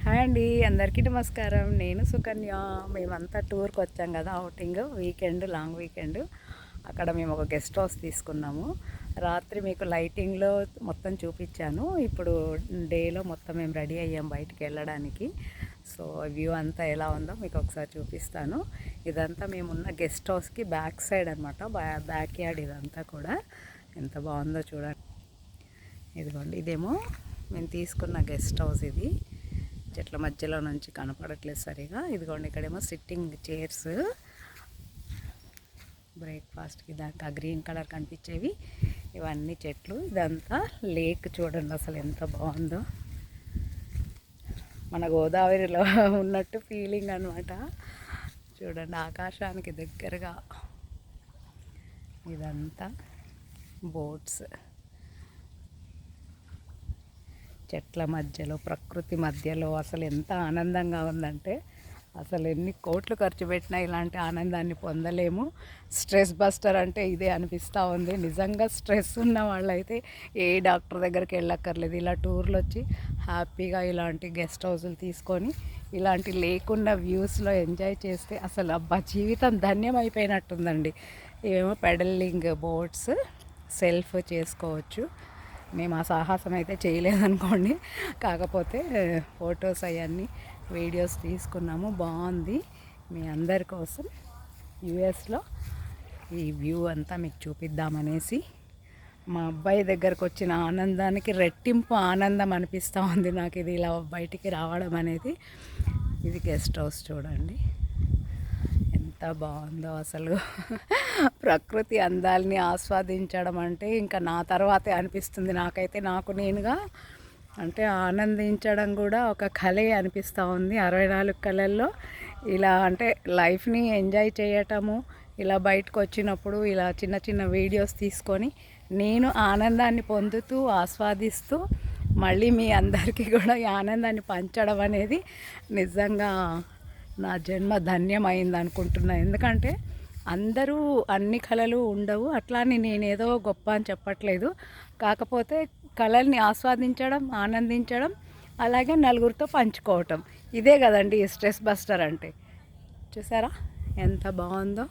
Hi అండి, అందరికీ నమస్కారం. నేను సుకన్య. మేమంతా టూర్కి వచ్చాం కదా, అవుటింగ్ వీకెండ్, లాంగ్ వీకెండ్. అక్కడ మేము ఒక గెస్ట్ హౌస్ తీసుకున్నాము. రాత్రి మీకు లైటింగ్లో మొత్తం చూపించాను. ఇప్పుడు డేలో మొత్తం మేము రెడీ అయ్యాం బయటికి వెళ్ళడానికి. సో వ్యూ అంతా ఎలా ఉందో మీకు ఒకసారి చూపిస్తాను. ఇదంతా మేమున్న గెస్ట్ హౌస్కి బ్యాక్ సైడ్ అనమాట, బ్యాక్ యార్డ్. ఇదంతా కూడా ఎంత బాగుందో చూడండి. ఇదిగోండి, ఇదేమో మేము తీసుకున్న గెస్ట్ హౌస్. ఇది చెట్ల మధ్యలో నుంచి కనపడట్లేదు సరిగా. ఇదిగోండి, ఇక్కడేమో సిట్టింగ్ చైర్స్, బ్రేక్ఫాస్ట్కి దాకా గ్రీన్ కలర్ కనిపించేవి ఇవన్నీ చెట్లు. ఇదంతా లేక్ చూడండి అసలు ఎంత బాగుందో. మన గోదావరిలో ఉన్నట్టు ఫీలింగ్ అనమాట. చూడండి, ఆకాశానికి దగ్గరగా ఇదంతా బోట్స్, చెట్ల మధ్యలో, ప్రకృతి మధ్యలో అసలు ఎంత ఆనందంగా ఉందంటే అసలు ఎన్ని కోట్లు ఖర్చు పెట్టినా ఇలాంటి ఆనందాన్ని పొందలేము. స్ట్రెస్ బస్టర్ అంటే ఇదే అనిపిస్తూ ఉంది. నిజంగా స్ట్రెస్ ఉన్న వాళ్ళైతే ఏ డాక్టర్ దగ్గరికి వెళ్ళక్కర్లేదు. ఇలా టూర్లు వచ్చి హ్యాపీగా ఇలాంటి గెస్ట్ హౌస్లు తీసుకొని ఇలాంటి లేకున్న వ్యూస్లో ఎంజాయ్ చేస్తే అసలు అబ్బా జీవితం ధన్యం అయిపోయినట్టుందండి. ఇవేమో పెడలింగ్ బోట్స్, సెల్ఫ్ చేసుకోవచ్చు. మేము ఆ సాహసం అయితే చేయలేదనుకోండి, కాకపోతే ఫొటోస్ అవన్నీ వీడియోస్ తీసుకున్నాము. బాగుంది. మీ అందరి కోసం యుఎస్లో ఈ వ్యూ అంతా మీకు చూపిద్దామనేసి. మా అబ్బాయి దగ్గరకు వచ్చిన ఆనందానికి రెట్టింపు ఆనందం అనిపిస్తూ ఉంది నాకు ఇది ఇలా బయటికి రావడం అనేది. ఇది గెస్ట్ హౌస్ చూడండి ఎంత బాగుందో అసలు. ప్రకృతి అందాలని ఆస్వాదించడం అంటే ఇంకా నా తర్వాతే అనిపిస్తుంది నాకైతే. నాకు నేనుగా అంటే ఆనందించడం కూడా ఒక కళే అనిపిస్తూ ఉంది. 64 కళల్లో ఇలా అంటే లైఫ్ని ఎంజాయ్ చేయటము, ఇలా బయటకు వచ్చినప్పుడు ఇలా చిన్న చిన్న వీడియోస్ తీసుకొని నేను ఆనందాన్ని పొందుతూ ఆస్వాదిస్తూ మళ్ళీ మీ అందరికీ కూడా ఈ ఆనందాన్ని పంచడం అనేది నిజంగా నా జన్మ ధన్యమైంది అనుకుంటున్నాను. ఎందుకంటే అందరూ అన్ని కళలు ఉండవు. అట్లా అని నేనేదో గొప్ప అని చెప్పట్లేదు. కాకపోతే కళల్ని ఆస్వాదించడం, ఆనందించడం, అలాగే నలుగురితో పంచుకోవటం, ఇదే కదండి ఈ స్ట్రెస్ బస్టర్ అంటే. చూసారా ఎంత బాగుందో.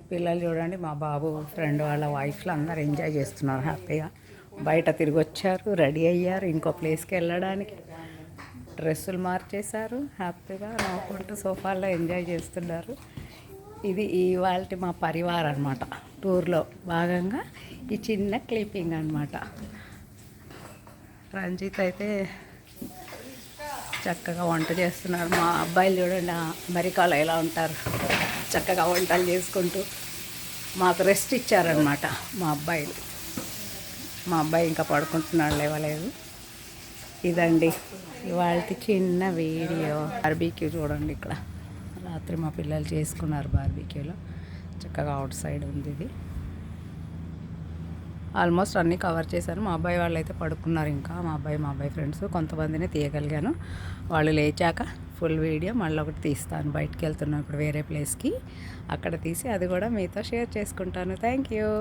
ఈ పిల్లలు చూడండి, మా బాబు ఫ్రెండ్ వాళ్ళ వైఫ్లు అందరూ ఎంజాయ్ చేస్తున్నారు హ్యాపీగా. బయట తిరిగి వచ్చారు, రెడీ అయ్యారు ఇంకో ప్లేస్కి వెళ్ళడానికి. డ్రెస్సులు మార్చేశారు, హ్యాపీగా నవ్వుకుంటూ సోఫాల్లో ఎంజాయ్ చేస్తున్నారు. ఇది ఇవాళ మా పరివారం అనమాట. టూర్లో భాగంగా ఈ చిన్న క్లిప్పింగ్ అనమాట. రంజిత్ అయితే చక్కగా వంట చేస్తున్నారు. మా అబ్బాయిలు చూడండి అమెరికాలో ఎలా ఉంటారు, చక్కగా వంటలు చేసుకుంటూ మాకు రెస్ట్ ఇచ్చారనమాట మా అబ్బాయిలు. మా అబ్బాయి ఇంకా పడుకుంటున్నాడు, లేవలేదు. ఇదండి ఇవాళ చిన్న వీడియో. బార్బీక్యూ చూడండి, ఇక్కడ రాత్రి మా పిల్లలు చేసుకున్నారు బార్బీక్యూలో. చక్కగా అవుట్ సైడ్ ఉంది ఇది. ఆల్మోస్ట్ అన్నీ కవర్ చేశాను. మా అబ్బాయి వాళ్ళు అయితే పడుకున్నారు. ఇంకా మా అబ్బాయి ఫ్రెండ్స్ కొంతమందిని తీయగలిగాను. వాళ్ళు లేచాక ఫుల్ వీడియో మళ్ళీ ఒకటి తీస్తాను. బయటికి వెళ్తున్నాను ఇప్పుడు వేరే ప్లేస్కి, అక్కడ తీసి అది కూడా మీతో షేర్ చేసుకుంటాను. Thank you.